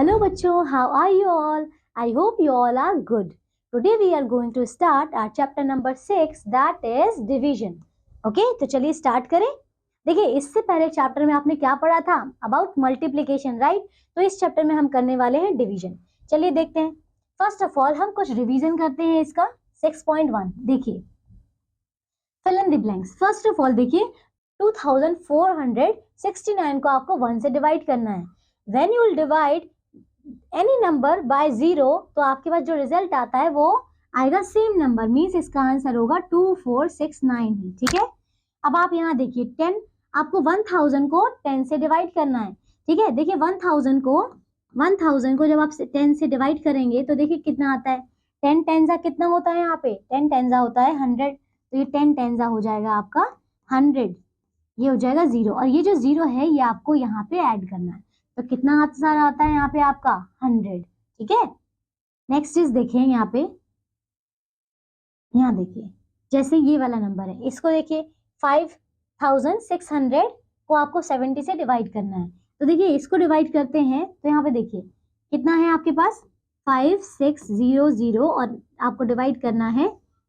Hello बच्चों, how are you all? I hope you all are good. Today we are going to start our chapter number 6 that is division. Okay, तो चलिए start करें। देखिए इससे पहले chapter में आपने क्या पढ़ा था अबाउट मल्टीप्लिकेशन, राइट? तो इस चैप्टर में हम करने वाले हैं डिवीजन। चलिए देखते हैं। फर्स्ट ऑफ ऑल हम कुछ रिवीजन करते हैं इसका 6.1। देखिए fill in the blanks. First of all देखिए 2469 को आपको 1 से डिवाइड करना है। When you will divide any number by 0 तो आपके पास जो रिजल्ट आता है वो आएगा सेम नंबर, मींस इसका आंसर होगा 2469 ही। ठीक है, अब आप यहाँ देखिए 10, आपको 1000 को 10 से डिवाइड करना है। ठीक है, देखिए 1000 को जब आप 10 से डिवाइड करेंगे तो देखिए कितना आता है। 10 टेंजा कितना होता है यहाँ पे? 10 टेंजा होता है 100, तो ये 10 टेंजा हो जाएगा आपका 100, ये हो जाएगा 0, और ये जो 0 है ये आपको यहाँ पे ऐड करना है। तो कितना आंसर आता है यहाँ पे आपका 100। ठीक है, नेक्स्ट चीज देखें यहाँ पे, यहाँ देखिए जैसे ये वाला नंबर है, इसको देखिए 5600 को आपको 70 से डिवाइड करना है। तो देखिए इसको डिवाइड करते हैं तो यहाँ पे देखिए कितना है आपके पास 5600 और आपको डिवाइड करना है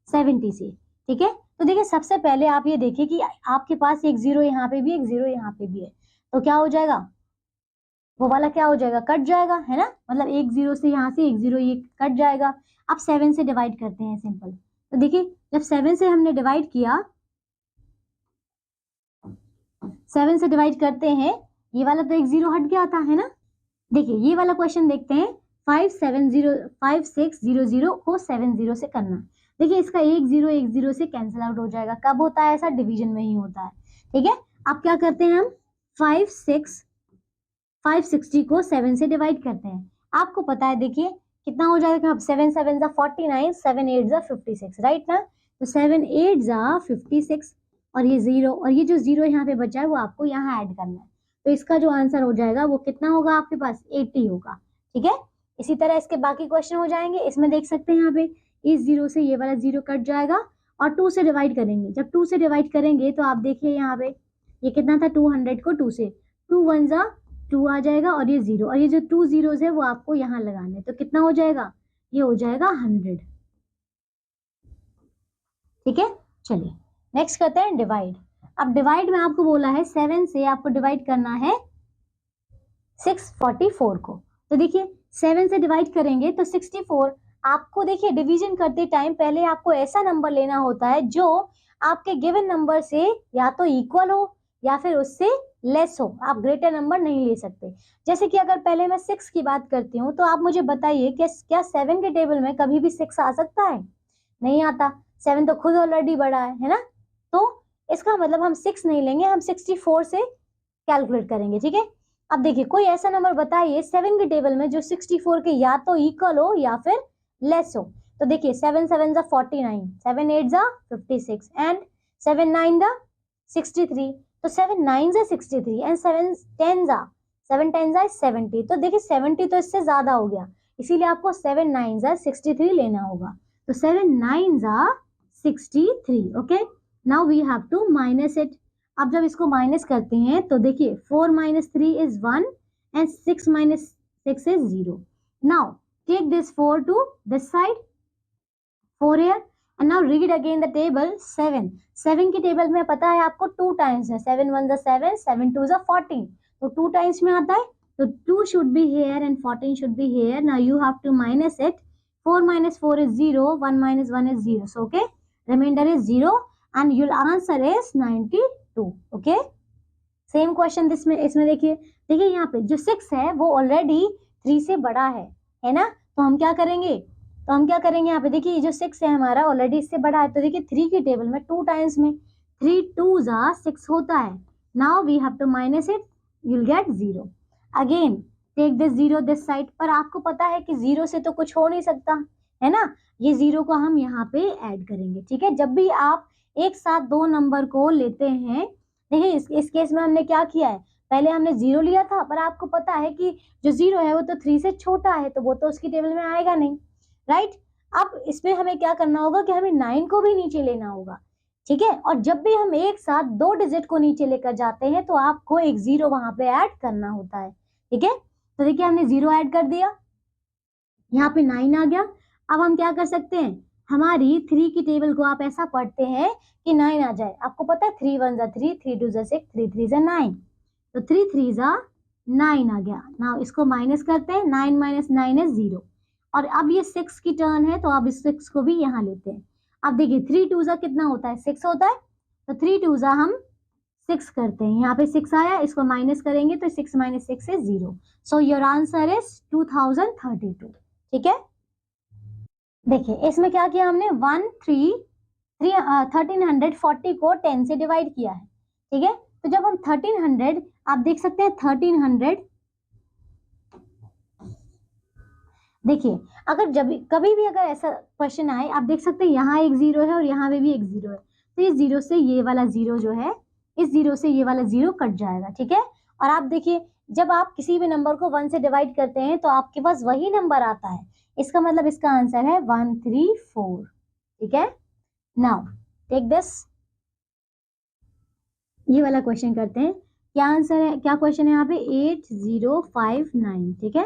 70 से। ठीक है, तो देखिए सबसे पहले आप ये देखिए कि आपके पास एक 0 यहाँ पे भी, एक 0 यहाँ पे भी है, तो क्या हो जाएगा, वो वाला क्या हो जाएगा, कट जाएगा, है ना? मतलब एक 0 से यहाँ से एक 0 ये कट जाएगा। अब 7 से डिवाइड करते हैं सिंपल। तो देखिए जब 7 से हमने डिवाइड किया, 7 से डिवाइड करते हैं, ये वाला तो एक 0 हट गया था, है ना? देखिए ये वाला क्वेश्चन देखते हैं, 5600 को 70 से करना। देखिए इसका एक 0 से कैंसिल आउट हो जाएगा। कब होता है ऐसा? डिवीजन में ही होता है। ठीक है, अब क्या करते हैं हम 560 को 7 से डिवाइड करते हैं। आपको पता है देखिए कितना हो जाएगा, अब 7 7 जा 49, 7 8 जा 56, राइट ना? तो 7 8 जा 56 और ये 0, और ये जो 0 यहाँ पे बचा है वो आपको यहाँ ऐड करना है। तो इसका जो आंसर हो जाएगा वो कितना होगा आपके पास? 80 होगा। ठीक है, इसी तरह इसके बाकी क्वेश्चन हो जाएंगे। इसमें देख सकते हैं यहाँ पे इस 0 से ये वाला 0 कट जाएगा और 2 से डिवाइड करेंगे। जब 2 से डिवाइड करेंगे तो आप देखिए यहाँ पे ये कितना था, 200 को 2 से, 2 1 जा 2 आ जाएगा और ये 0, और ये जो 2 zeros है वो आपको यहाँ लगाने, तो कितना हो जाएगा, ये हो जाएगा 100। ठीक है, चलिए नेक्स्ट करते हैं डिवाइड। अब डिवाइड में आपको बोला है 7 से आपको डिवाइड करना है 644 को। तो देखिए 7 से डिवाइड करेंगे तो 64, आपको देखिए डिवीजन करते टाइम पहले आपको ऐसा नंबर लेना होता है जो आपके गिवन नंबर से या तो इक्वल हो या फिर उससे लेस हो। आप ग्रेटर नंबर नहीं ले सकते। जैसे कि अगर पहले मैं 6 की बात करती हूँ तो आप मुझे बताइए कि क्या 7 के टेबल में कभी भी 6 आ सकता है? नहीं आता। 7 तो खुद ऑलरेडी बड़ा है ना? तो इसका मतलब हम 6 नहीं लेंगे, हम 64 से कैलकुलेट करेंगे। ठीक है, अब देखिए कोई ऐसा नंबर बताइए 7 के टेबल में जो 64 के या तो इक्वल हो या फिर लेस हो। तो देखिए 7 7 जा 49, 7 8 जा 56 एंड 7 9 जा 63। तो 7 9 जा 63 एंड 7 10 जा 70। तो देखिए 70 तो इससे ज्यादा हो गया, इसीलिए आपको 7 9 जा 63 लेना होगा। तो 7 9 जा 63। Okay, now we have to minus it. अब जब इसको माइनस करते हैं तो देखिए 4 minus 3 is 1 and 6 minus 6 is 0. Now take this 4 to this side, 4 here, and now read again the table 7. 7 की टेबल में पता है आपको 2 टाइम्स है, 7 1 जा 7, 7 2 जा 14, तो 2 टाइम्स में आता है, तो 2 should be here and 14 should be here. Now you have to minus it. 4 minus 4 is 0, 1 minus 1 is 0, so okay, remainder is 0 and your answer is 92. Okay, same question इसमें देखिए यहाँ पे जो 6 है वो ऑलरेडी 3 से बड़ा है ना? तो हम क्या करेंगे, यहाँ पे देखिए जो 6 है हमारा ऑलरेडी इससे बड़ा है, तो देखिए 3 की टेबल में 2 टाइम्स में 3 2 जा 6 होता है। Now we have to minus it, you will get 0। Again take this 0 this side, पर आपको पता है कि 0 से तो कुछ हो नहीं सकता, है ना? ये 0 को हम यहाँ पे ऐड करेंगे। ठीक है, जब भी आप एक साथ दो नंबर को लेते हैं, देखिए इस केस में हमने क्या किया है, पहले हमने 0 लिया था, पर आपको पता है कि जो 0 है वो तो 3 से छोटा है, तो वो तो उसकी टेबल में आएगा नहीं, राइट? अब इसमें हमें क्या करना होगा कि हमें 9 को भी नीचे लेना होगा। ठीक है, और जब भी हम एक साथ 2 डिजिट को नीचे लेकर जाते हैं तो आपको एक 0 वहां पे ऐड करना होता है। ठीक है, तो देखिए हमने 0 ऐड कर दिया, यहाँ पे 9 आ गया। अब हम क्या कर सकते हैं, हमारी 3 की टेबल को आप ऐसा पढ़ते हैं कि 9 आ जाए। आपको पता है 3 1 जा 3, 3 2 जा 6, 3 3 जा 9, तो 3 3 जा 9 आ गया। नाउ इसको माइनस करते हैं, 9 माइनस 9 है 0। और अब ये 6 की टर्न है, तो अब इस 6 को भी यहाँ लेते हैं। अब देखिए 3 2 जा कितना होता है, 6 होता है, तो 3 2 जा हम 6 करते हैं। यहाँ पे 6 आया, इसको माइनस करेंगे तो 6 माइनस 6 है 0। So your answer is 2032। ठीक है, देखिए इसमें क्या किया हमने, 1340 को 10 से डिवाइड किया है। ठीक है, तो जब हम 1300, आप देख सकते हैं 1300, देखिए अगर जब कभी भी अगर ऐसा क्वेश्चन आए, आप देख सकते हैं यहाँ एक 0 है और यहाँ पे भी एक 0 है, तो ये 0 से ये वाला 0 जो है, इस 0 से ये वाला 0 कट जाएगा। ठीक है, और आप देखिए जब आप किसी भी नंबर को 1 से डिवाइड करते हैं तो आपके पास वही नंबर आता है, इसका मतलब इसका आंसर है 134। ठीक है, नाउ टेक दिस, ये वाला क्वेश्चन करते हैं। क्या आंसर है, क्या क्वेश्चन है यहाँ पे, 8059। ठीक है,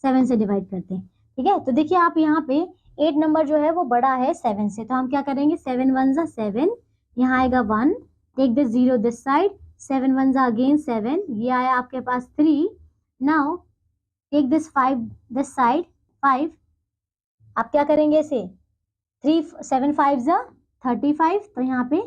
7 से डिवाइड करते हैं। ठीक है, तो देखिए आप यहाँ पे 8 नंबर जो है वो बड़ा है 7 से, तो हम क्या करेंगे, 7 1 जा 7, यहाँ आएगा 1, टेक दिस 0 दिस साइड, 7 1 जा अगेन 7, ये आया आपके पास 3, now take this 5 this side 5, आप क्या करेंगे इसे, 3 7 5 जा 35, तो यहाँ पे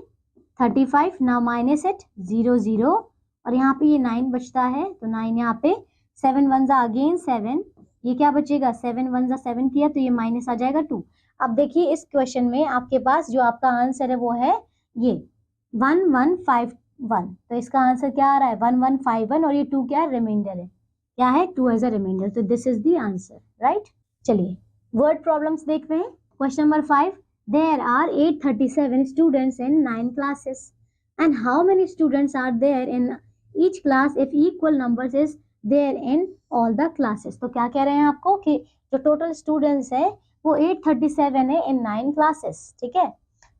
35, नाउ माइनस इट 0 0, और यहाँ पे ये 9 बचता है, तो 9 यहाँ पे, 7 1 जा अगेन 7, ये क्या बचेगा, 7 1 जा 7 किया तो ये माइनस आ जाएगा 2। अब देखिए इस क्वेश्चन में आपके पास जो आपका आंसर है वो है ये 1151, तो इसका आंसर क्या आ रहा है, 1151, और ये 2 क्या है, रिमाइंडर है, क्या है, 2 एज अ रिमाइंडर, तो this is the answer, right. चलिए वर्ड प्रॉब्लम्स देखते हैं। Question number 5, there are 837 students in 9 classes, and how many students are there in each class if equal numbers is there in all the classes। तो क्या कह रहे हैं आपको कि जो टोटल स्टूडेंट्स है वो 837 है इन 9 क्लासेस। ठीक है,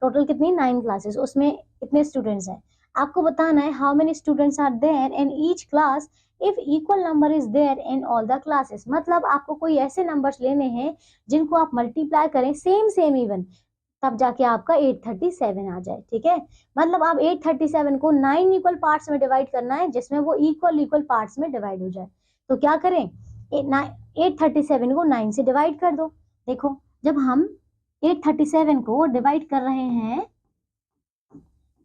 टोटल कितनी, 9 क्लासेस, उसमें कितने स्टूडेंट्स हैं, आपको बताना है how many students are there in each class if equal number is there in all the classes. मतलब आपको कोई ऐसे नंबर्स लेने हैं जिनको आप मल्टीप्लाई करें सेम सेम इवन, तब जाके आपका 837 आ जाए। ठीक है, मतलब आप 837 को 9 इक्वल पार्ट्स में डिवाइड करना है जिसमें वो इक्वल इक्वल पार्ट्स में डिवाइड हो जाए। तो क्या करें, 837 को 9 से डिवाइड कर दो। देखो जब हम 837 को डिवाइड कर रहे हैं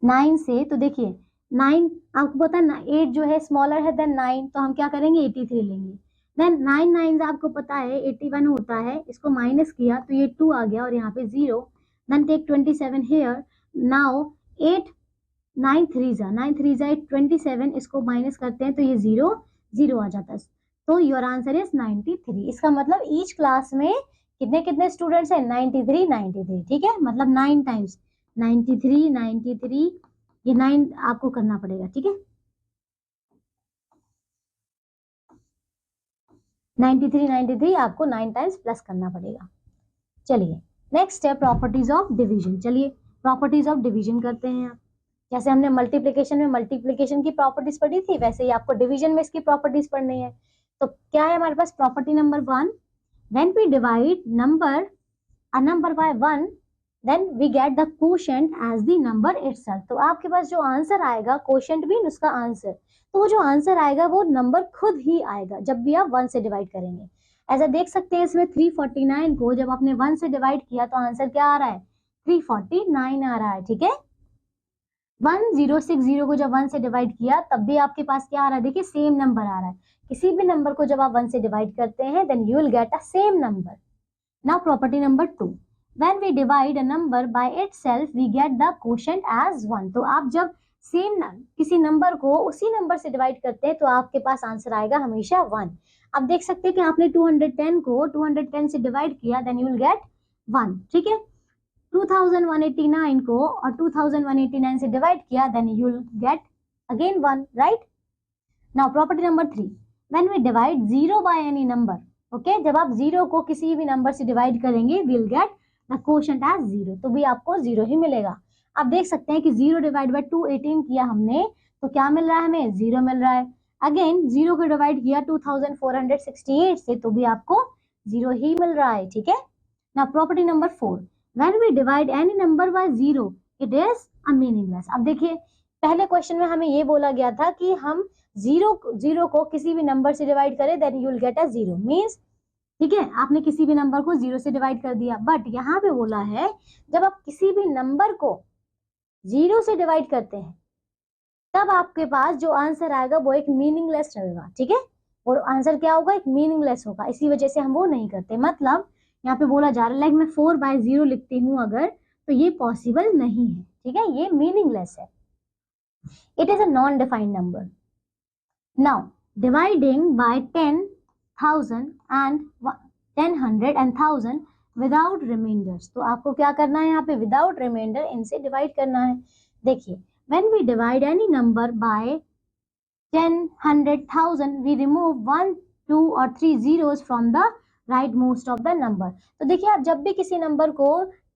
9 से, तो देखिए 9 आपको पता है ना, 8 जो है स्मॉलर है देन 9, तो हम क्या करेंगे 83 लेंगे। देन 9 9 आपको पता है 81 होता है, इसको माइनस किया तो ये 2 आ गया और यहाँ पे 0, then take 27 here, now 8 9 3 जा 27, इसको माइनस करते हैं तो ये 0 0 आ जाता है, तो योर आंसर इज 93। इसका मतलब ईच क्लास में कितने कितने स्टूडेंट्स हैं, 93 93। ठीक है, मतलब 9 टाइम्स 93 93, ये 9 आपको करना पड़ेगा। ठीक है, 93 93 आपको 9 टाइम्स प्लस करना पड़ेगा। चलिए नेक्स्ट है प्रॉपर्टीज ऑफ डिवीजन। चलिए प्रॉपर्टीज ऑफ डिवीजन करते हैं। आप जैसे हमने मल्टीप्लिकेशन में मल्टीप्लिकेशन की प्रॉपर्टीज पढ़ी थी, वैसे ही आपको डिवीजन में इसकी प्रॉपर्टीज पढ़नी है। तो क्या है हमारे पास, property number 1, when we divide a number by 1 then we get the quotient as the number itself. तो आपके पास जो आंसर आएगा, कोशेंट भी उसका आंसर, तो वो जो आंसर आएगा वो नंबर खुद ही आएगा जब भी आप 1 से डिवाइड करेंगे। ऐसा देख सकते हैं इसमें 349 को जब आपने 1 से डिवाइड किया तो आंसर क्या आ रहा है, 349 आ रहा है। ठीक है, 1060 को जब 1 से डिवाइड किया तब भी आपके पास क्या आ रहा है, देखिए सेम नंबर आ रहा है। किसी भी नंबर को जब आप 1 से डिवाइड करते हैं then you will get a same number. Now property number 2, when we divide a number by itself we get the quotient as 1। तो आप जब सेम किसी नंबर को उसी नंबर से डिवाइड करते हैं तो आपके पास आंसर आएगा हमेशा 1। अब देख सकते हैं कि आपने 210 को 210 से डिवाइड किया देन यू विल गेट 1। ठीक है, 2189 को और 2189 से डिवाइड किया then you will get again 1, right. Now property number 3, when we divide 0 by any number, okay, जब आप 0 को किसी भी नंबर से डिवाइड करेंगे we will get the quotient as 0, तो भी आपको 0 ही मिलेगा। आप देख सकते हैं कि 0 डिवाइड बाय 218 किया हमने तो क्या मिल रहा है हमें, 0 मिल रहा है। अगेन 0 को डिवाइड किया 2468 से तो भी आपको 0 ही मिल रहा है, ठीक है। ना property number 4, when we divide any number by 0 it is a meaningless. अब देखिए पहले क्वेश्चन में हमें ये बोला गया था कि हम जीरो को किसी भी नंबर से डिवाइड करें then you will get a 0, means ठीक है आपने किसी भी नंबर को 0 से डिवाइड कर दिया। बट यहाँ पे बोला है जब आप किसी भी नंबर को 0 से डिवाइड करते हैं तब आपके पास जो आंसर आएगा वो एक मीनिंगलेस रहेगा, ठीक है। और आंसर क्या होगा, एक मीनिंगलेस होगा, इसी वजह से हम वो नहीं करते। मतलब यहाँ पे बोला जा रहा है लाइक मैं 4/0 लिखती हूँ अगर, तो ये पॉसिबल नहीं है, ठीक है, ये मीनिंगलेस है। It is a non defined number. Now dividing by 10,000 and 10, 100 and 1000 without remainders, तो आपको क्या करना है यहाँ पे विदाउट रिमाइंडर इनसे डिवाइड करना है। देखिए when we divide any number by 10, 100, 1000 we remove 1, 2 or 3 zeros from the rightmost of the number। तो देखिए आप जब भी किसी नंबर को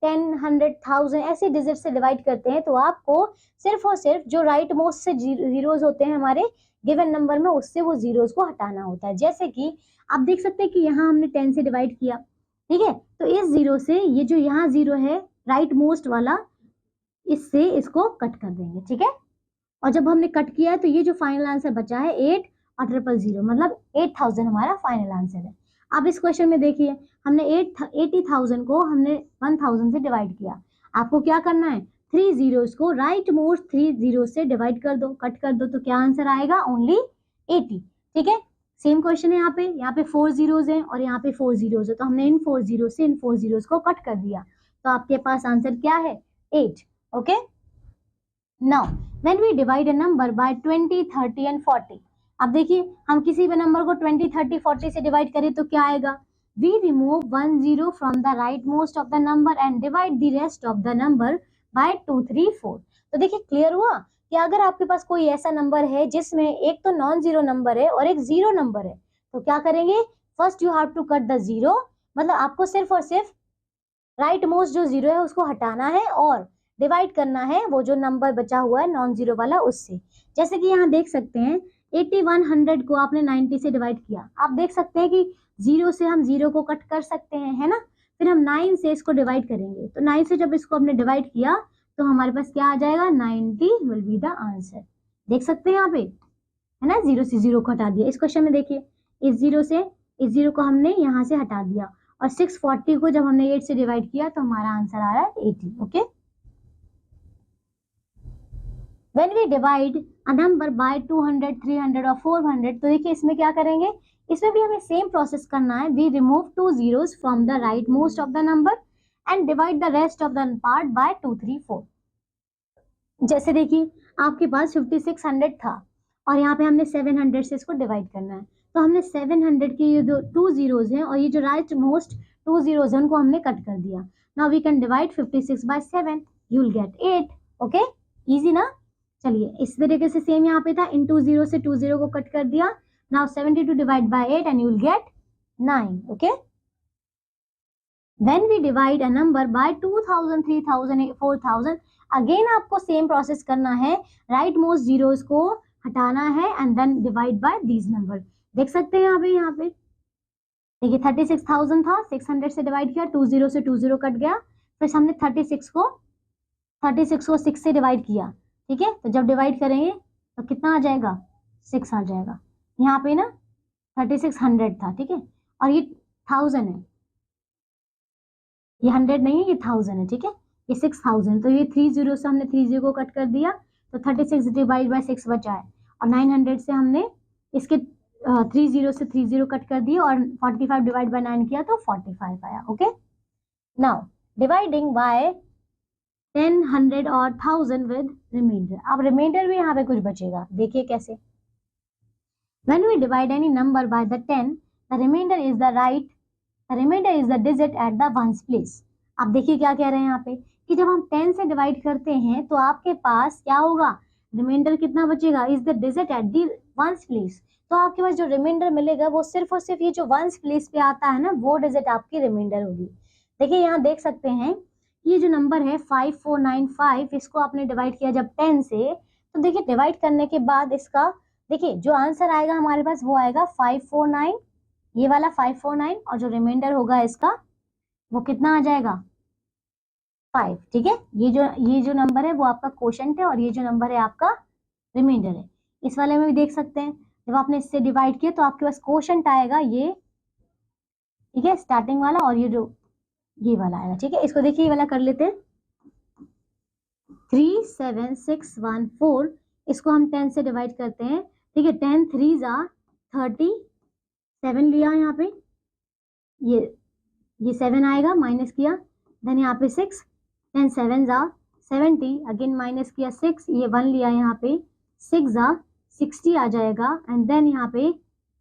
10, 100, 1000 ऐसे डिजिट से डिवाइड करते हैं तो आपको सिर्फ और सिर्फ जो राइट मोस्ट से जीरोस होते हैं हमारे गिवन नंबर में उससे वो जीरोस को हटाना होता है। जैसे कि आप देख सकते हैं कि यहाँ हमने 10 से डिवाइड किया, ठीक है, तो इस जीरो से ये जो यहाँ जीरो है राइट मोस्ट वाला इससे इसको कट कर देंगे, ठीक है। और जब हमने कट किया है तो ये जो फाइनल आंसर बचा है 8 और 000 मतलब 8000 हमारा फाइनल आंसर है। अब इस क्वेश्चन में देखिए हमने 80,000 को हमने 1000 से डिवाइड किया। आपको क्या करना है 3 जीरोस को राइट मोस्ट 3 जीरो से डिवाइड कर दो, कट कर दो, तो क्या आंसर आएगा ओनली 80, ठीक है। सेम क्वेश्चन है यहाँ पे 4 जीरोस हैं और यहाँ पे 4 जीरोस है, तो हमने इन 4 जीरो से इन 4 जीरोस को कट कर दिया, तो आपके पास आंसर क्या है 8, okay। Now when we divide a number by 20, 30 and 40, अब देखिए हम किसी भी नंबर को 20, 30, 40 से डिवाइड करें तो क्या आएगा, we remove 1 0 from the rightmost of the number and divide the rest of the number by 2, 3, 4। तो देखिए क्लियर हुआ कि अगर आपके पास कोई ऐसा नंबर है जिसमें एक तो नॉन जीरो नंबर है और एक जीरो नंबर है तो क्या करेंगे, first you have to cut the zero, मतलब आपको सिर्फ और सिर्फ राइट मोस्ट जो जीरो है उसको हटाना है और डिवाइड करना है वो जो नंबर बचा हुआ है नॉन जीरो वाला उससे। जैसे कि यहाँ देख सकते हैं 81, 100 को आपने 90 से डिवाइड किया, आप देख सकते हैं कि जीरो से हम जीरो को कट कर सकते हैं, है ना। फिर हम 9 से इसको डिवाइड करेंगे, तो 9 से जब इसको हमने डिवाइड किया तो हमारे पास क्या आ जाएगा 90 विल बी द आंसर। देख सकते हैं यहाँ पे, है ना, जीरो से जीरो को हटा दिया। इस क्वेश्चन में देखिए इस जीरो को हमने यहाँ से हटा दिया और 640 को जब हमने 8 से डिवाइड किया तो हमारा आंसर आ रहा है 80, okay. When we divide a number by 200, 300 और 400, तो देखिए इसमें क्या करेंगे, इसमें भी हमें सेम प्रोसेस करना है। We remove 2 zeros from the rightmost of the number and divide the rest of the part by 2, 3, 4। जैसे देखिए आपके पास 5600 था और यहाँ पे हमने 700 से इसको डिवाइड करना है, तो हमने 700 के ये जो 2 zeros हैं और ये जो राइट मोस्ट 2 zeros हैं उनको हमने कट कर दिया। Now we can divide 56 by 7, you will get 8, okay, easy ना। चलिए इस तरीके से सेम यहाँ पे था, इन 2 0 से 2 0 को कट कर दिया। Now 72 divide by 8 and you will get 9, okay. When we divide a number by 2000, 3000, 4000, again आपको सेम प्रोसेस करना है, राइट मोस्ट जीरोस को हटाना है and then divide by these number. देख सकते हैं यहाँ पे देखिए 36,000 था, 600 से डिवाइड किया, 2 0 से 2 0 कट गया, फिर हमने 36 को 6 से डिवाइड किया, ठीक है। तो जब डिवाइड करेंगे तो कितना आ जाएगा 6 आ जाएगा। यहाँ पे ना 3600 था, ठीक है, और ये 1000 है, ये 100 नहीं है, ये 1000 है, ठीक है, ये 6000, तो ये 3 0 से हमने 3 0 को कट कर दिया तो 36 डिवाइड बाय 6 बचा है, और 900 से हमने इसके 3 0 से 3 0 कट कर दिया और 45 डिवाइड बाय 9 किया तो 45 आया, ओके। नाउ डिवाइडिंग बाय 10, 100 और 1000 विद रिमाइंडर, अब रिमाइंडर भी यहाँ पे कुछ बचेगा, देखिए कैसे। When we divide any number by the 10, the remainder is the digit at the ones place। अब देखिए क्या कह रहे हैं यहाँ पे कि जब हम 10 से डिवाइड करते हैं तो आपके पास क्या होगा, रिमाइंडर कितना बचेगा, is the digit at the ones place. तो आपके पास जो रिमाइंडर मिलेगा वो सिर्फ और सिर्फ ये जो वंस प्लेस पे आता है ना वो डिजिट आपकी रिमाइंडर होगी। देखिए यहाँ देख सकते हैं ये जो नंबर है 5495, इसको आपने डिवाइड किया जब 10 से, तो देखिए डिवाइड करने के बाद इसका देखिए जो आंसर आएगा हमारे पास वो आएगा 549, ये वाला 549, और जो रिमाइंडर होगा इसका वो कितना आ जाएगा 5। ठीक है, ये जो नंबर है वो आपका क्वोशंट है और ये जो नंबर है आपका रिमाइंडर है। इस वाले में भी देख सकते हैं, जब आपने इससे डिवाइड किया तो आपके पास क्वोशंट आएगा ये, ठीक है, स्टार्टिंग वाला, और ये वाला आएगा। ठीक है, इसको देखिए ये वाला कर लेते हैं, 37614, इसको हम 10 से डिवाइड करते हैं। ठीक है, 10 3 जा 37 लिया यहाँ पे, ये 7 आएगा, माइनस किया, देन यहाँ पे 6, 10 7 जा 70, अगेन माइनस किया 6, ये 1 लिया यहाँ पे, 6 जा 60 आ जाएगा, एंड देन यहाँ पे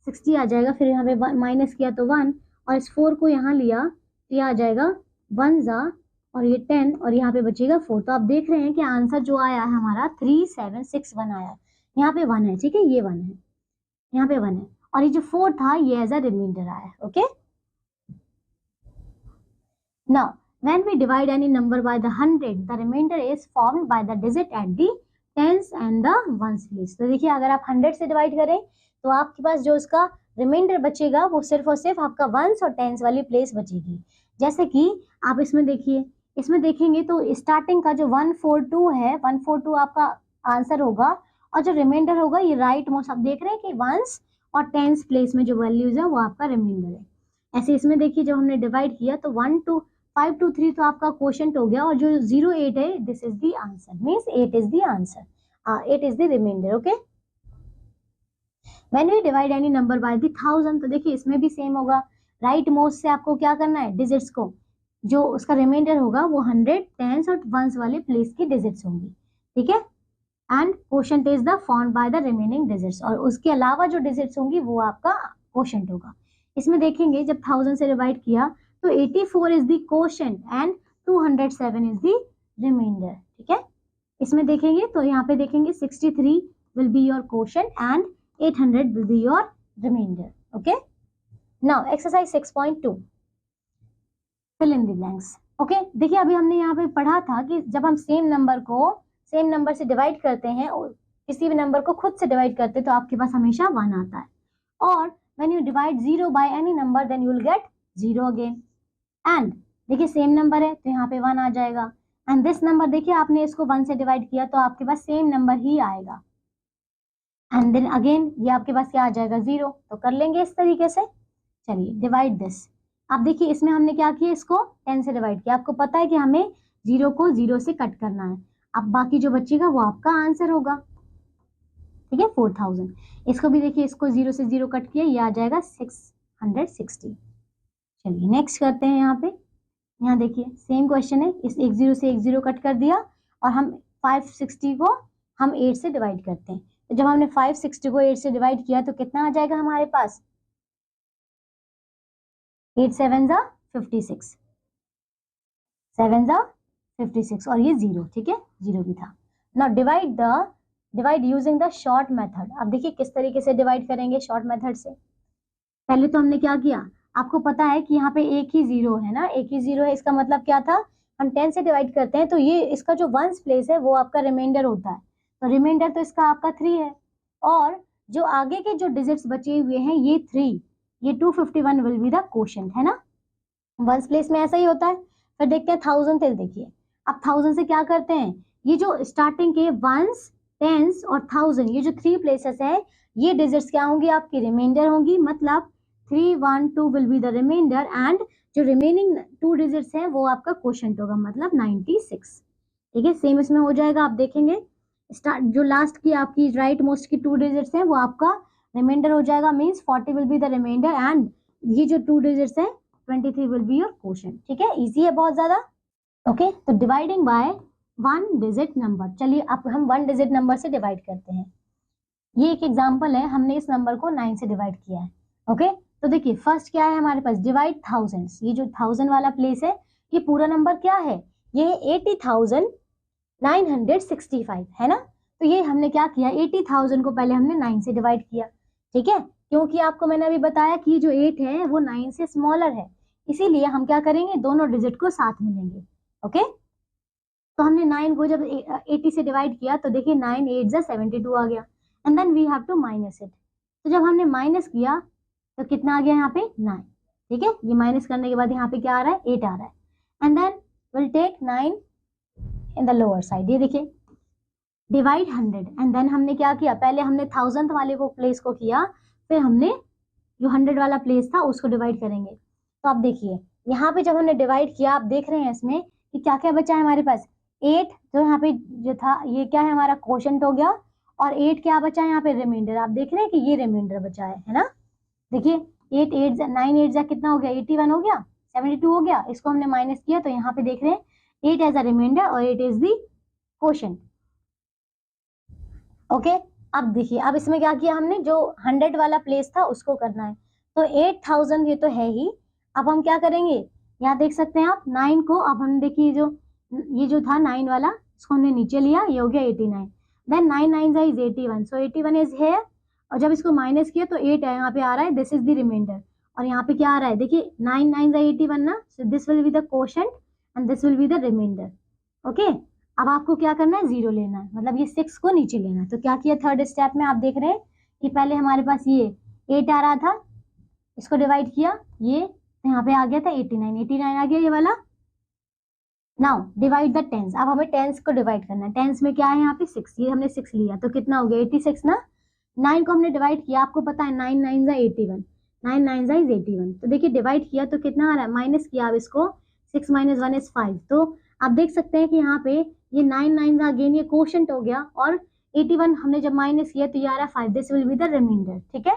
60 आ जाएगा, फिर यहाँ पे माइनस किया तो 1, और इस 4 को यहाँ लिया तो ये आ जाएगा 1 जा, और ये 10, और यहाँ पे बचेगा 4। तो आप देख रहे हैं कि आंसर जो आया है हमारा 3761 आया है। यहाँ पे 1 है, ठीक है, ये 1 है, यहाँ पे 1 है, और ये जो 4 था ये एज अ रिमाइंडर आया। Okay, now when we divide any number by the 100, the remainder is formed by the digit at the tens and the ones place। तो देखिए अगर आप 100 से डिवाइड करें तो आपके पास जो उसका रिमाइंडर बचेगा वो सिर्फ और सिर्फ आपका वंस और टेंस वाली प्लेस बचेगी। जैसे कि आप इसमें देखिए, इसमें देखेंगे तो स्टार्टिंग का जो 142 है, 142 आपका आंसर होगा, और जो रिमाइंडर होगा ये राइट मोस्ट। आप देख रहे हैं कि वंस और टेंस प्लेस में जो वैल्यूज है वो आपका रिमाइंडर है। ऐसे इसमें देखिए जब हमने डिवाइड किया तो 5 2 3 तो आपका क्वोशंट हो गया, और जो 08 है this is the answer, means 8 is the answer, 8 is the remainder. Okay, when we divide any number by the 1000, तो देखिए इसमें भी सेम होगा, राइट मोस्ट से आपको क्या करना है, डिजिट्स को, जो उसका रिमाइंडर होगा वो 100 टेंस और वंस वाले प्लेस की डिजिट्स होंगी। ठीक है, and quotient is the found by the remaining digits, और उसके अलावा जो डिजिट्स होंगी वो आपका क्वोशंट होगा। इसमें देखेंगे जब 1000 से डिवाइड किया तो 84 is the quotient and 207 is the remainder. ठीक है, इसमें देखेंगे तो यहाँ पे देखेंगे 63 will be your quotient and 800 will be your remainder. Okay, now exercise 6.2, fill in the blanks. Okay, देखिए अभी हमने यहाँ पे पढ़ा था कि जब हम सेम नंबर से डिवाइड करते हैं, किसी भी नंबर को खुद से डिवाइड करते हैं तो आपके पास हमेशा 1 आता है, और when you divide 0 by any number then you will get 0 again. And देखिए सेम नंबर है तो यहाँ पे 1 आ जाएगा, एंड दिस नंबर देखिए आपने इसको 1 से डिवाइड किया तो आपके पास सेम नंबर ही आएगा, एंड देन अगेन ये आपके पास क्या आ जाएगा 0। तो कर लेंगे इस तरीके से। चलिए डिवाइड दिस, आप देखिए इसमें हमने क्या किया, इसको 10 से डिवाइड किया, आपको पता है कि हमें 0 को 0 से कट करना है, अब बाकी जो बचेगा वो आपका आंसर होगा। ठीक है, 4000। इसको भी देखिए, इसको 0 से 0 कट किया, ये आ जाएगा 660। चलिए नेक्स्ट करते हैं। यहाँ देखिए सेम क्वेश्चन है, इस 10 से 10 कट कर दिया, और हम 560 को हम 8 से डिवाइड करते हैं। तो जब हमने 560 को 8 से डिवाइड किया तो कितना आ जाएगा हमारे पास, 8 7 जा 56, 7 जा 56, और ये 0। ठीक है, 0 भी था। Now divide using the short method. अब देखिए किस तरीके से डिवाइड करेंगे शॉर्ट मेथड से। पहले तो हमने क्या किया, आपको पता है कि यहाँ पे एक ही 0 है ना, एक ही 0 है, इसका मतलब क्या था, हम 10 से डिवाइड करते हैं तो ये इसका जो वंस प्लेस है वो आपका रिमाइंडर होता है, तो रिमाइंडर तो इसका आपका 3 है, और जो आगे के जो डिजिट्स बचे हुए हैं ये 3, ये 251 विल बी द क्वोशंट, है ना, वंस प्लेस में ऐसा ही होता है। फिर देखते हैं 1000 से, देखिए अब 1000 से क्या करते हैं, ये जो स्टार्टिंग के वंस टेंस और 1000, ये जो 3 प्लेसेस है, ये डिजिट्स क्या होंगी, आपकी रिमाइंडर होंगी, मतलब 312 will be the remainder, and जो रिमेनिंग 2 डिजिट्स हैं वो आपका क्वोशंट होगा, मतलब 96। ठीक है, सेम इसमें हो जाएगा। आप देखेंगे जो लास्ट की आपकी राइट मोस्ट की 2 डिजिट्स हैं वो आपका रिमाइंडर हो जाएगा, means 40 will be the remainder, and ये जो 2 डिजिट्स हैं 23 विल बी योर क्वोशंट। ठीक है, इजी है बहुत ज्यादा। ओके, तो डिवाइडिंग बाय 1 डिजिट नंबर, चलिए अब हम 1 डिजिट नंबर से डिवाइड करते हैं। ये एक एग्जांपल है, हमने इस नंबर को 9 से डिवाइड किया है। ओके, तो देखिए फर्स्ट क्या है हमारे पास, डिवाइड थाउजेंड्स, ये जो 1000 वाला प्लेस है ये पूरा नंबर क्या है, ये 80,965 है ना। तो ये हमने क्या किया, 80,000 को पहले हमने 9 से डिवाइड किया। ठीक है, क्योंकि आपको मैंने अभी बताया कि जो 8 है वो 9 से स्मॉलर है, इसीलिए हम क्या करेंगे, दोनों डिजिट को साथ में लेंगे। ओके, तो हमने 9 को जब 80 से डिवाइड किया तो देखिए 9 8 जा 72 आ गया, and then we have to minus it. तो जब हमने माइनस किया तो कितना आ गया यहाँ पे 9, ठीक है। ये माइनस करने के बाद यहाँ पे क्या आ रहा है 8 आ रहा है। And then will take 9 in the lower side, ये देखिए डिवाइड 100 एंड देन हमने क्या किया, पहले हमने 1000th वाले को प्लेस को किया, फिर हमने जो 100 वाला प्लेस था उसको डिवाइड करेंगे। तो आप देखिए यहाँ पे जब हमने डिवाइड किया, आप देख रहे हैं इसमें कि क्या क्या बचा है हमारे पास 8, जो यहाँ पे जो था ये क्या है हमारा क्वोशंट हो गया, और 8 क्या बचा है यहाँ पे रिमाइंडर। आप देख रहे हैं कि ये रिमाइंडर बचा है ना। देखिए 8 8 9 8 जा कितना हो गया 81 हो गया, 72 हो गया। इसको हमने माइनस किया तो यहाँ पे देख रहे हैं 8 एज अ रिमाइंडर और 8 इज दी क्वोशंट। ओके, अब देखिए अब इसमें क्या किया हमने, जो 100 वाला प्लेस था उसको करना है। तो 8000 ये तो है ही, अब हम क्या करेंगे, यहाँ देख सकते हैं आप 9 को, अब हम देखिए ये जो था 9 वाला इसको हमने नीचे लिया, ये हो गया 89, then 9 9 is 81, so 81 is here, और जब इसको माइनस किया तो 8 है यहाँ पे आ रहा है, दिस इज द रिमाइंडर। और यहाँ पे क्या आ रहा है देखिए 9 9 81 ना, so this will be the quotient and this will be the remainder. Okay, अब आपको क्या करना है 0 लेना है, मतलब ये 6 को नीचे लेना है। तो क्या किया थर्ड स्टेप में, आप देख रहे हैं कि पहले हमारे पास ये 8 आ रहा था, इसको डिवाइड किया, ये यहाँ पे आ गया था 89 89 आ गया ये वाला। नाउ डिवाइड द टेंस, अब हमें टेंस को डिवाइड करना है। टेंस में क्या है यहाँ पे 6, ये हमने 6 लिया तो कितना हो गया 86 ना। 9 को हमने डिवाइड किया, आपको पता है 9 9 जा 81, 9 9 जा 81। तो देखिए डिवाइड किया तो कितना आ रहा है, माइनस किया, अब इसको 6 - 1 इज 5। तो आप देख सकते हैं कि यहाँ पे ये 9 9 अगेन ये क्वोशंट हो गया, और 81 हमने जब माइनस किया तो ये आ रहा है 5, this will be the remainder, ठीक है।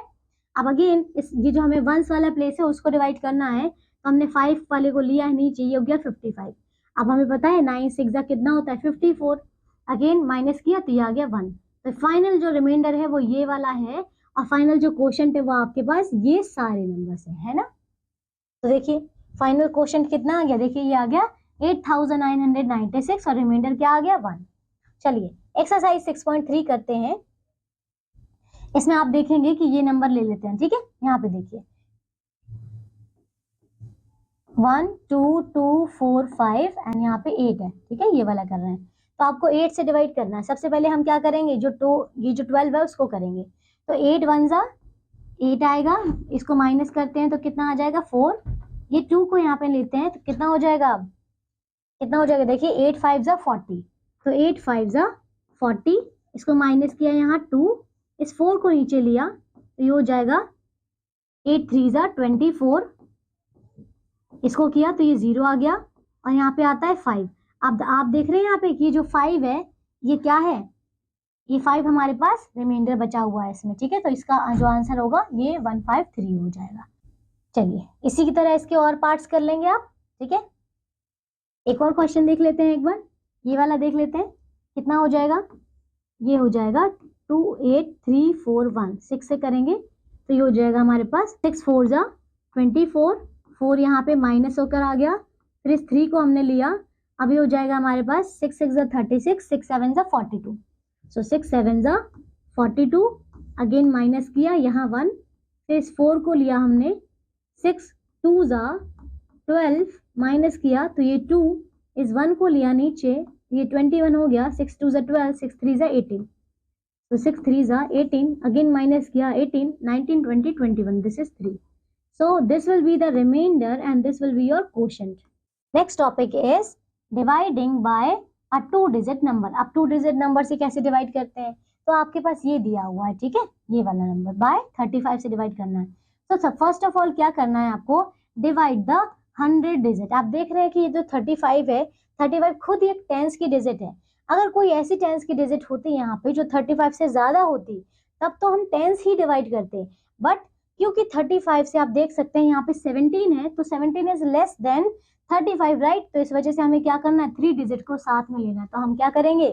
अब अगेन ये जो हमें वंस वाला प्लेस है उसको डिवाइड करना है, तो हमने 5 वाले को लिया है नीचे, ये हो गया 55। अब हमें पता है 9 6 कितना होता है 54, अगेन माइनस किया तो ये आ गया 1। तो फाइनल जो रिमाइंडर है वो ये वाला है, और फाइनल जो क्वोशंट है वो आपके पास ये सारे नंबर्स है ना। तो देखिए फाइनल क्वोशंट कितना आ गया, देखिए ये आ गया 8996 और रिमाइंडर क्या आ गया 1। चलिए एक्सरसाइज 6.3 करते हैं। इसमें आप देखेंगे कि ये नंबर ले लेते हैं, ठीक है। यहाँ पे देखिए 1 2 2 4 5 एंड यहाँ पे 8 है, ठीक है, ये वाला कर रहे हैं। तो आपको 8 से डिवाइड करना है। सबसे पहले हम क्या करेंगे, ये जो 12 है उसको करेंगे। तो 8 1 जा 8 आएगा, इसको माइनस करते हैं तो कितना आ जाएगा 4। ये 2 को यहाँ पे लेते हैं तो कितना हो जाएगा, कितना हो जाएगा देखिए 8 5 जा 40, तो 8 5 जा 40, इसको माइनस किया यहाँ 2, इस 4 को नीचे लिया तो ये हो जाएगा 8 3 जा 24, इसको किया तो ये 0 आ गया, और यहाँ पे आता है 5। अब आप देख रहे हैं यहाँ पे कि जो 5 है ये क्या है, ये 5 हमारे पास रिमाइंडर बचा हुआ है इसमें, ठीक है। तो इसका जो आंसर होगा ये 153 हो जाएगा। चलिए इसी की तरह इसके और पार्ट्स कर लेंगे आप, ठीक है। एक और क्वेश्चन देख लेते हैं, एक बार ये वाला देख लेते हैं कितना हो जाएगा। ये हो जाएगा 2 8 3 4 1, 6 से करेंगे तो ये हो जाएगा हमारे पास 6 4 जा 24, 4 यहाँ पे माइनस होकर आ गया, फिर इस 3 को हमने लिया, अब ये हो जाएगा हमारे पास 6 6 जा 36, 6 7 जा 42, सो 6 7 जा 42, अगेन माइनस किया यहाँ 1, फिर इस 4 को लिया हमने, 6 2 जा 12 माइनस किया तो ये 2, इस 1 को लिया नीचे, ये 21 हो गया, 6 2 जा 12, 6 3 जा 18, तो 6 3 जा 18, अगेन माइनस किया 18 19 20 21, this is 3। So this will be the remainder and this will be your quotient. Next topic is dividing by a 2-digit number. अब 2-digit number से कैसे डिवाइड करते हैं, तो आपके पास ये दिया हुआ है, ठीक है, ये वाला नंबर बाय 35 से डिवाइड करना है। तो फर्स्ट ऑफ ऑल क्या करना है आपको, डिवाइड द 100 डिजिट। आप देख रहे हैं कि ये जो 35 है, 35 खुद एक टेंस की डिजिट है। अगर कोई ऐसी टेंस की डिजिट होती यहाँ पे जो 35 से ज्यादा होती तब तो हम टेंस ही डिवाइड करते, बट क्योंकि 35 से आप देख सकते हैं यहाँ पे 17 है, तो 17 इज लेस देन 35, राइट। तो इस वजह से हमें क्या करना है, 3 डिजिट को साथ में लेना है। तो हम क्या करेंगे,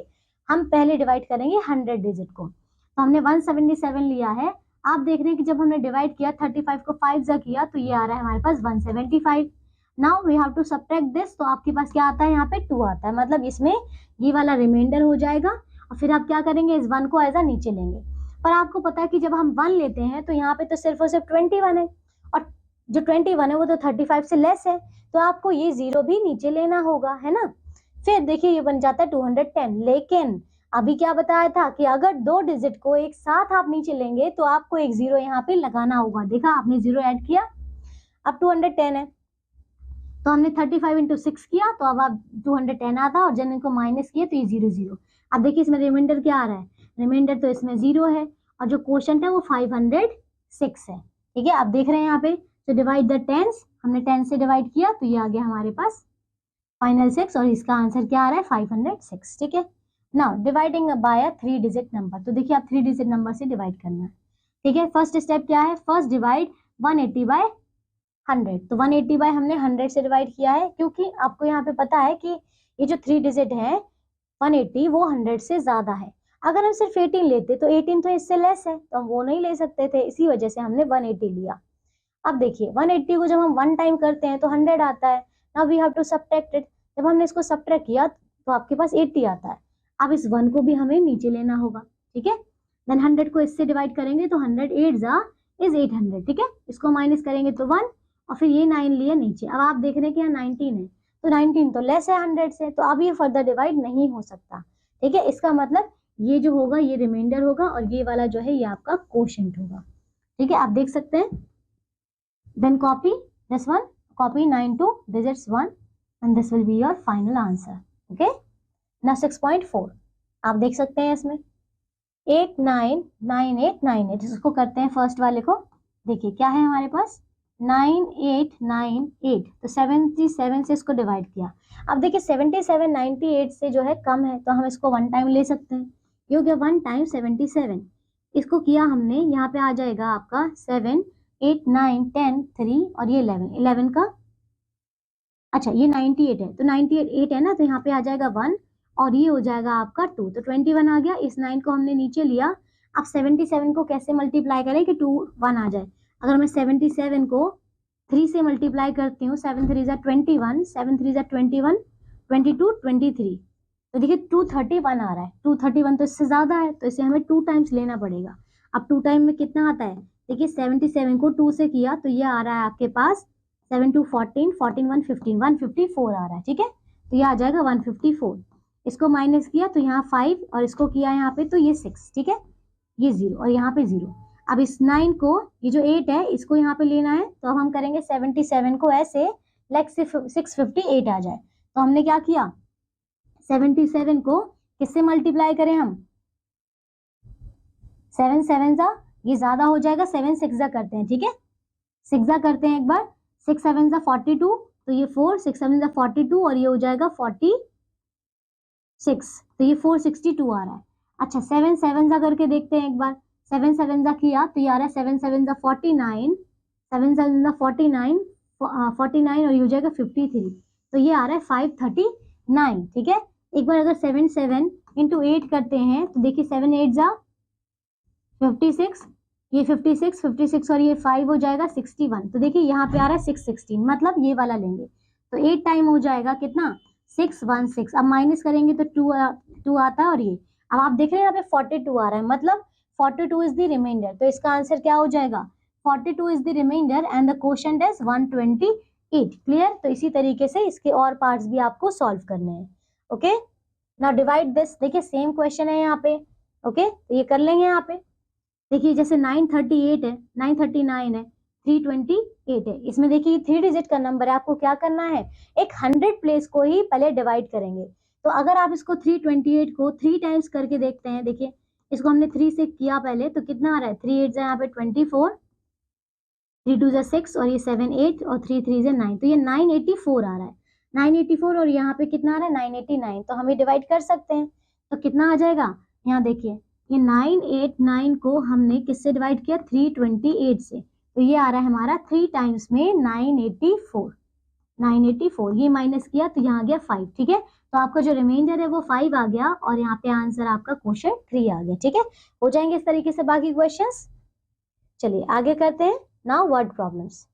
हम पहले डिवाइड करेंगे 100 डिजिट को। तो हमने 177 लिया है। आप देख रहे हैं कि जब हमने डिवाइड किया 35 को 5 जा किया तो ये आ रहा है हमारे पास 175। Now we have to subtract this, तो आपके पास क्या आता है, यहाँ पे 2 आता है, मतलब इसमें ये वाला रिमाइंडर हो जाएगा। और फिर आप क्या करेंगे, इस 1 को एज अ नीचे लेंगे। पर आपको पता है कि जब हम 1 लेते हैं तो यहाँ पे तो सिर्फ और सिर्फ 21 है, और जो 21 है वो तो 35 से लेस है, तो आपको ये 0 भी नीचे लेना होगा, है ना। फिर देखिए ये बन जाता है 210, लेकिन अभी क्या बताया था कि अगर 2 डिजिट को एक साथ आप नीचे लेंगे तो आपको एक 0 यहाँ पे लगाना होगा। देखा आपने 0 ऐड किया, अब 210 है तो हमने 35 इंटू 6 किया तो अब आप 210 आता और जब इनको माइनस किया तो ये 0 0। अब देखिए इसमें रिमाइंडर क्या आ रहा है, रिमाइंडर तो इसमें 0 है और जो क्वोशंट है वो 506 है। ठीक है, आप देख रहे हैं यहाँ पे तो डिवाइड द टेंस, हमने 10 से डिवाइड किया तो ये आ गया हमारे पास फाइनल 6 और इसका आंसर क्या आ रहा है 506। ठीक है, नाउ डिवाइडिंग बाय अ 3 डिजिट नंबर, तो देखिए आप 3 डिजिट नंबर से डिवाइड करना है। ठीक है, फर्स्ट स्टेप क्या है, फर्स्ट डिवाइड 180 बाय 100, तो 180 बाय हमने 100 से डिवाइड किया है क्योंकि आपको यहाँ पे पता है कि ये जो 3 डिजिट है 180 वो 100 से ज्यादा है। अगर हम सिर्फ 18 लेते तो 18 तो इससे लेस है तो हम वो नहीं ले सकते थे, इसी वजह से हमने 180 लिया। अब देखिए 180 को जब हम 1 टाइम करते हैं तो 100 आता है, now we have to subtract it, जब हमने इसको सबट्रैक्ट किया तो आपके पास 80 आता है। अब इस 1 को भी हमें नीचे लेना होगा। ठीक है, देन 100 को इससे डिवाइड करेंगे तो 100 8 इज 800। ठीक है, इसको माइनस करेंगे तो 1 और फिर ये 9 लिए नीचे। अब आप देख रहे हैं कि यहाँ 19 है तो 19 तो लेस है 100 से, तो अब ये फर्दर डिवाइड नहीं हो सकता। ठीक है, इसका मतलब ये जो होगा ये रिमाइंडर होगा और ये वाला जो है ये आपका क्वोशंट होगा। ठीक है, आप देख सकते हैं, then copy this one, copy 9 to digits 1 and this will be your final answer. Okay, now 6.4 आप देख सकते हैं इसमें 899898, इसको करते हैं फर्स्ट वाले को। देखिए क्या है हमारे पास 9898, तो 77 से इसको डिवाइड किया। अब देखिए 77 98 से जो है कम है तो हम इसको 1 टाइम ले सकते हैं, क्योंकि 1 टाइम 77, इसको किया हमने, यहाँ पे आ जाएगा आपका 7 8 9 10 3 और ये 11 का, अच्छा ये 98 है तो 98 है ना, तो यहाँ पे आ जाएगा 1 और ये हो जाएगा आपका 2, तो 21 आ गया। इस 9 को हमने नीचे लिया। अब 77 को कैसे मल्टीप्लाई करें कि 2 1 आ जाए। अगर मैं 77 को 3 से मल्टीप्लाई करती हूँ, 7 3 जा 21, 7 3 जा 21, 22 23, तो देखिए 231 आ रहा है। 231 तो इससे ज्यादा है तो इसे हमें 2 टाइम्स लेना पड़ेगा। अब 2 टाइम में कितना आता है, देखिए 77 को 2 से किया तो ये आ रहा है आपके पास 7 2 14 14 1 15 154 आ रहा है। ठीक है, तो ये आ जाएगा 154। इसको माइनस किया तो यहाँ 5 और इसको किया यहाँ पे तो ये 6। ठीक है, ये 0 और यहाँ पे 0। अब इस 9 को, ये जो 8 है इसको यहाँ पे लेना है, तो अब हम करेंगे 77 को ऐसे लाइक 658 आ जाए। तो हमने क्या किया, 77 को किससे मल्टीप्लाई करें हम, 7 7 जा, ये ज्यादा हो जाएगा, 7 6 जा करते हैं। ठीक है, 6 जा करते हैं एक बार, 6 7 जा 42, तो ये 4 6 7 जा 42 और ये हो जाएगा 46, तो ये 462 आ रहा है। अच्छा 7 7 जा करके देखते हैं एक बार, 7 7 जा किया तो ये आ रहा है 7 7 जा 49, 7 7 जा 49 49 और ये हो जाएगा 53, तो ये आ रहा है 539। ठीक है, एक बार अगर 7 7 इंटू 8 करते हैं तो देखिए 7 8 जा 56, ये 56 56 और ये 5 हो जाएगा 61, तो देखिए यहाँ पे आ रहा है 616, मतलब ये वाला लेंगे तो 8 टाइम हो जाएगा कितना 616। अब माइनस करेंगे तो 2 आता है और ये, अब आप देख रहे हैं यहाँ पे 42 आ रहा है, मतलब 42 इज द रिमाइंडर, तो इसका आंसर क्या हो जाएगा 42 is the remainder and the quotient is 128। Clear, तो इसी तरीके से इसके और पार्ट्स भी आपको सॉल्व करने हैं। ओके, नाउ डिवाइड दिस, देखिए सेम क्वेश्चन है यहाँ पे। ओके, तो ये कर लेंगे यहाँ पे। देखिए जैसे 938 है, 939 है, 328 है, इसमें देखिए 3 डिजिट का नंबर है, आपको क्या करना है एक 100 प्लेस को ही पहले डिवाइड करेंगे। तो अगर आप इसको 328 को 3 टाइम्स करके देखते हैं, देखिए इसको हमने 3 से किया पहले तो कितना आ रहा है 3 8 यहाँ पे 24, 3 2 6 और ये 7 8 और 3 3 9, तो ये 984 आ रहा है, 984 और यहाँ पे कितना आ रहा है 989, तो हम ये डिवाइड कर सकते हैं तो कितना आ जाएगा, यहाँ देखिए ये 989 को हमने किससे डिवाइड किया 328 से, तो ये आ रहा है हमारा 3 टाइम्स में 984, ये माइनस किया तो यहाँ आ गया 5। ठीक है, तो आपका जो रिमाइंडर है वो 5 आ गया और यहाँ पे आंसर आपका क्वेश्चन 3 आ गया। ठीक है, हो जाएंगे इस तरीके से बाकी क्वेश्चंस। चलिए आगे करते हैं, नाउ वर्ड प्रॉब्लम्स।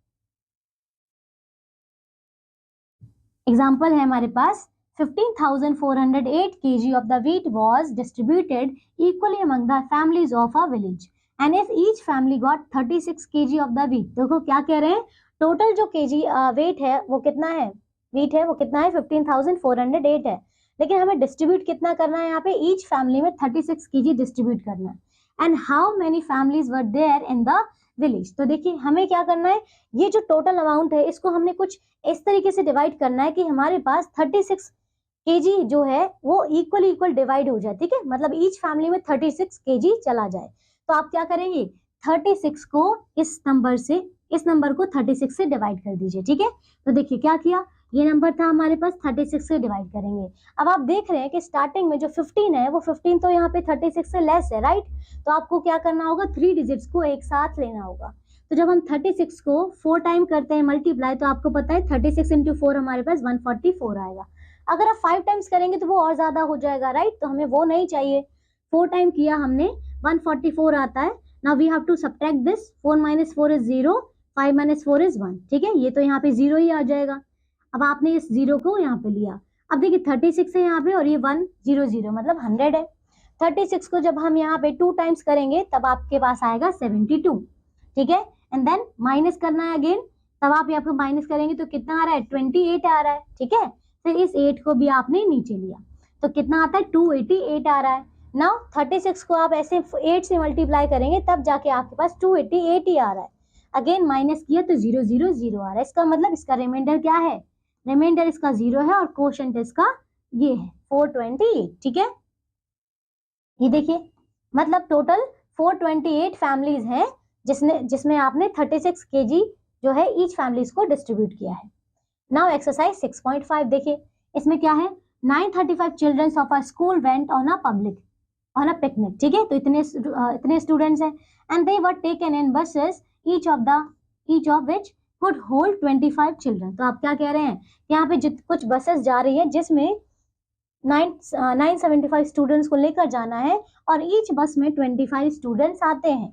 एग्जाम्पल है हमारे पास 15,408 kg of the wheat was distributed equally among the families of a village and if each family got 36 kg of the wheat। देखो क्या कह रहे हैं, टोटल जो केजी वेट है वो कितना है, वेट है वो कितना है 15,408 है, लेकिन हमें डिस्ट्रीब्यूट कितना करना है, यहाँ पे ईच फैमिली में 36 kg डिस्ट्रीब्यूट करना है। And how many families were there in the village. तो देखिए हमें क्या करना है, ये जो टोटल अमाउंट है इसको हमने कुछ इस तरीके से डिवाइड करना है कि हमारे पास 36 kg जो है वो इक्वल डिवाइड हो जाए, ठीक है, मतलब ईच फैमिली में 36 kg चला जाए। तो आप क्या करेंगे, 36 को इस नंबर को 36 से डिवाइड कर दीजिए, ठीक है। तो देखिए क्या किया, ये नंबर था हमारे पास, 36 से डिवाइड करेंगे। अब आप देख रहे हैं कि स्टार्टिंग में जो 15 है वो 15 तो यहाँ पे 36 से लेस है, राइट। तो आपको क्या करना होगा, 3 डिजिट्स को एक साथ लेना होगा। तो जब हम 36 को 4 टाइम करते हैं मल्टीप्लाई, तो आपको पता है 36 इंटू 4 हमारे पास 144 आएगा। अगर आप 5 टाइम्स करेंगे तो वो और ज्यादा हो जाएगा, राइट। तो हमें वो नहीं चाहिए, 4 टाइम किया हमने 144 आता है। Now we have to subtract this, 4 minus 4 is 0, 5 minus 4 is 1, ठीक है, ये तो यहाँ पे 0 ही आ जाएगा। अब आपने इस 0 को यहाँ पे लिया, अब देखिए 36 है यहाँ पे और ये 100 मतलब 100 है। 36 को जब हम यहाँ पे 2 टाइम्स करेंगे तब आपके पास आएगा 72, ठीक है। एंड देन माइनस करना है अगेन, तब आप यहाँ पे माइनस करेंगे तो कितना आ रहा है, 28 आ रहा है, ठीक है। फिर इस 8 को भी आपने नीचे लिया तो कितना आता है, 288 आ रहा है। नाउ 36 को आप ऐसे 8 से मल्टीप्लाई करेंगे तब जाके आपके पास 288 ही आ रहा है। अगेन माइनस किया तो 000 आ रहा है, इसका मतलब इसका रिमाइंडर क्या है, रिमाइंडर इसका 0 है और कोशेंट इसका ये है 428, ठीक है। ये देखिए मतलब टोटल 428 फैमिलीज हैं जिसमें आपने 36 kg जो है ईच फैमिलीज को डिस्ट्रीब्यूट किया है। नाउ एक्सरसाइज 6.5 देखिए, इसमें क्या है, 935 childrens of a school went on a picnic, ठीक है। तो इतने स्टूडेंट्स हैं and they were taken in buses each of which could hold 25 children. तो आप क्या कह रहे हैं, यहाँ पे कुछ बसेस जा रही है जिसमें 975 स्टूडेंट्स को लेकर जाना है और ईच बस में 25 स्टूडेंट्स आते हैं।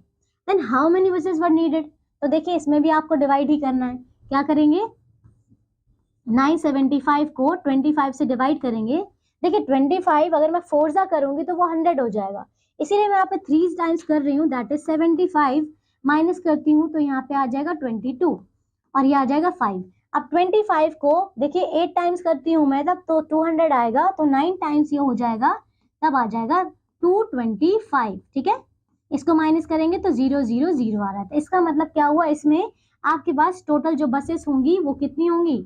Then how many buses were needed. तो देखिए इसमें भी आपको डिवाइड ही करना है, क्या करेंगे, 975 को 25 से डिवाइड करेंगे। देखिए 25 अगर मैं 4 सा करूंगी तो वो 100 हो जाएगा, इसीलिए मैं यहाँ पे 3 टाइम्स कर रही हूँ, दैट इज 75 माइनस करती हूँ तो यहाँ पे आ जाएगा 22 और ये आ जाएगा 5। अब 25 को देखिए 8 टाइम्स करती हूँ मैं तब तो 200 आएगा, तो 9 टाइम्स ये हो जाएगा तब आ जाएगा 225, ठीक है। इसको माइनस करेंगे तो 000 आ रहा है। तो इसका मतलब क्या हुआ, इसमें आपके पास टोटल जो बसेस होंगी वो कितनी होंगी,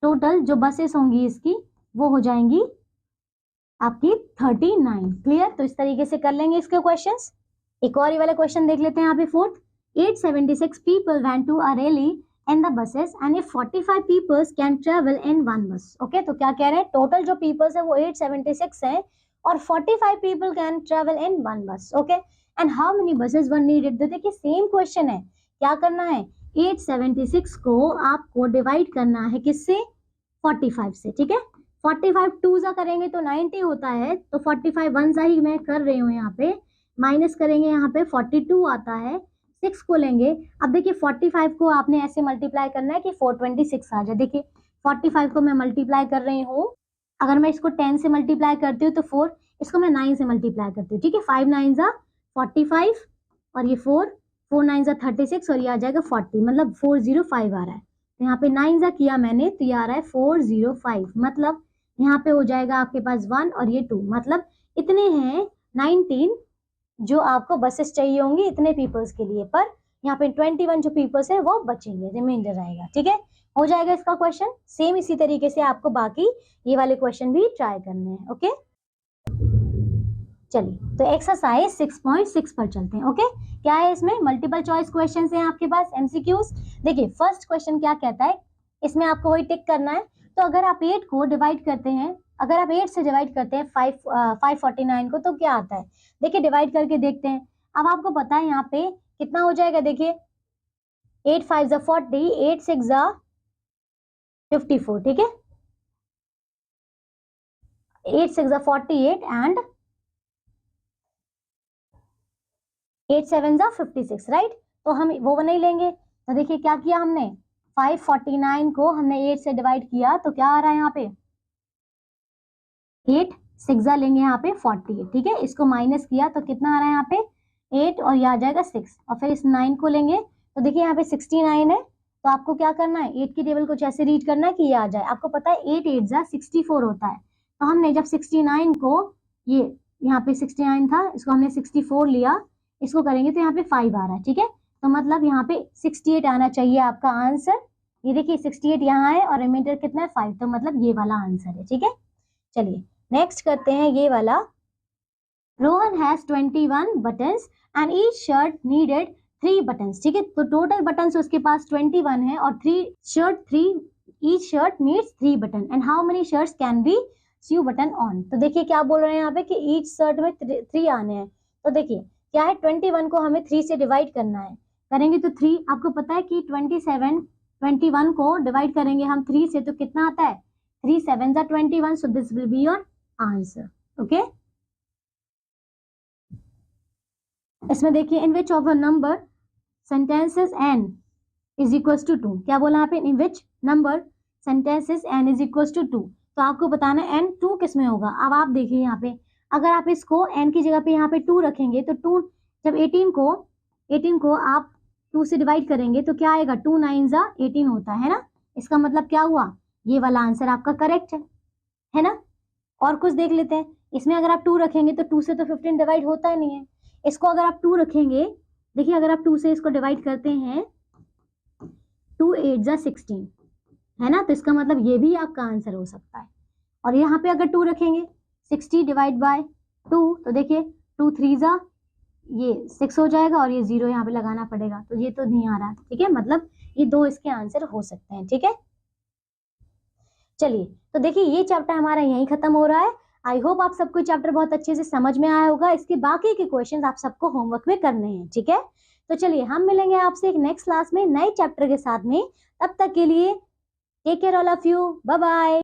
टोटल जो बसेस होंगी इसकी वो हो जाएंगी आपकी 39, क्लियर। तो इस तरीके से कर लेंगे इसके क्वेश्चंस। एक और ये वाला क्वेश्चन देख लेते हैं यहाँ पे, 4th 876 people went to a rally in the buses and if 45 people can travel in one bus, okay। तो क्या कह रहे हैं, टोटल जो peoples है वो 876 है और 45 people can travel in one bus, okay। and how many buses were needed। तो देखिए सेम क्वेश्चन है, क्या करना है, 876 को आपको डिवाइड करना है किससे, 45 से, ठीक है। 45 2 सा करेंगे तो 90 होता है, तो 45 1 सा ही मैं कर रही हूँ यहाँ पे, माइनस करेंगे यहाँ पे 42 आता है, 6 को लेंगे। अब देखिए 45 को आपने ऐसे मल्टीप्लाई करना है कि 426 आ जाए। देखिए 45 को मैं मल्टीप्लाई कर रही हूँ, अगर मैं इसको 10 से मल्टीप्लाई करती हूँ तो 4, इसको मैं 9 से मल्टीप्लाई करती हूँ, ठीक है। 5 9 सा 45 और ये 4 9 सा 36 और ये आ जाएगा 40, मतलब 405 आ रहा है। तो यहाँ पे 9 सा किया मैंने तो ये आ रहा है 405, मतलब यहाँ पे हो जाएगा आपके पास 1 और ये 2, मतलब इतने हैं 19 जो आपको बसेस चाहिए होंगी इतने पीपल्स के लिए, पर यहाँ पे 21 जो पीपल्स है वो बचेंगे, रिमाइंडर आएगा, ठीक है। हो जाएगा इसका क्वेश्चन। सेम इसी तरीके से आपको बाकी ये वाले क्वेश्चन भी ट्राई करने हैं, ओके। चलिए तो एक्सरसाइज 6.6 पर चलते हैं, ओके। क्या है इसमें, मल्टीपल चॉइस क्वेश्चंस हैं आपके पास, एमसीक्यूज। देखिए फर्स्ट क्वेश्चन क्या कहता है, इसमें आपको वही टिक करना है। तो अगर आप 8 को डिवाइड करते हैं, अगर आप 8 से डिवाइड करते हैं 549 को तो क्या आता है, देखिए डिवाइड करके देखते हैं। अब आपको पता है यहाँ पे कितना हो जाएगा, देखिए 8 5 जा 40, 8 6 जा 54, ठीक है, 8 6 जा 48 एंड 8 7 जा 56, राइट। तो हम वो नहीं लेंगे, तो देखिए क्या किया हमने, 549 को हमने 8 से डिवाइड किया तो क्या आ रहा है यहाँ पे, 8 6 लेंगे यहाँ पे 48, ठीक है। इसको माइनस किया तो कितना आ रहा है यहाँ पे 8 और ये आ जाएगा 6 और फिर इस 9 को लेंगे तो देखिए यहाँ पे 69 है तो आपको क्या करना है, 8 की टेबल को जैसे रीड करना है कि ये आ जाए। आपको पता है 8 8 जा 64 होता है, तो हमने जब 69 को, ये यहाँ पे 69 था, इसको हमने 64 लिया, इसको करेंगे तो यहाँ पे 5 आ रहा है, ठीक है। तो मतलब यहाँ पे 68 आना चाहिए आपका आंसर। ये देखिए 68 यहाँ है और रिमाइंडर कितना है 5, तो मतलब ये वाला आंसर है, ठीक है। चलिए नेक्स्ट करते हैं ये वाला। Rohan has 21 buttons and each shirt needed 3 buttons, ठीक है। तो टोटल बटन्स उसके पास 21 है और 3 each shirt needs 3 button and how many shirts can be sew button on। तो देखिए क्या बोल रहे हैं यहाँ पे कि each shirt में 3 आने हैं। तो देखिए क्या है, 21 को हमें 3 से डिवाइड करना है, करेंगे तो 3, आपको पता है कि 21 को डिवाइड करेंगे हम 3 से तो कितना आता है, 3 7 जा 21, so this will be your answer, okay। इसमें देखिए in which of a number sentences n is equal to 2, क्या बोला यहाँ पे, in which number sentences n is equal to 2। तो आपको बताना है n 2 किस में होगा। अब आप देखिए यहाँ पे, अगर आप इसको n की जगह पे यहाँ पे 2 रखेंगे तो 2, जब 18 को आप 2 से डिवाइड करेंगे तो क्या आएगा, 2 9 जा 18 होता है ना। इसका मतलब क्या हुआ, ये वाला आंसर आपका करेक्ट है ना। और कुछ देख लेते हैं, इसमें अगर आप 2 रखेंगे तो 2 से तो 15 डिवाइड होता ही नहीं है। इसको अगर आप 2 रखेंगे, देखिए अगर आप 2 से इसको डिवाइड करते हैं, 2 8 जा 16 है ना, तो इसका मतलब ये भी आपका आंसर हो सकता है। और यहाँ पे अगर 2 रखेंगे 60 डिवाइड बाय 2, तो देखिए 2 3 जा ये 6 हो जाएगा और ये 0 यहाँ पे लगाना पड़ेगा, तो ये तो नहीं आ रहा, ठीक है। मतलब ये 2 इसके आंसर हो सकते हैं, ठीक है। चलिए तो देखिए ये चैप्टर हमारा यहीं खत्म हो रहा है। आई होप आप सबको चैप्टर बहुत अच्छे से समझ में आया होगा। इसके बाकी के क्वेश्चंस आप सबको होमवर्क में करने हैं, ठीक है। तो चलिए हम मिलेंगे आपसे एक नेक्स्ट क्लास में नए चैप्टर के साथ में। तब तक के लिए take care all of you, bye bye.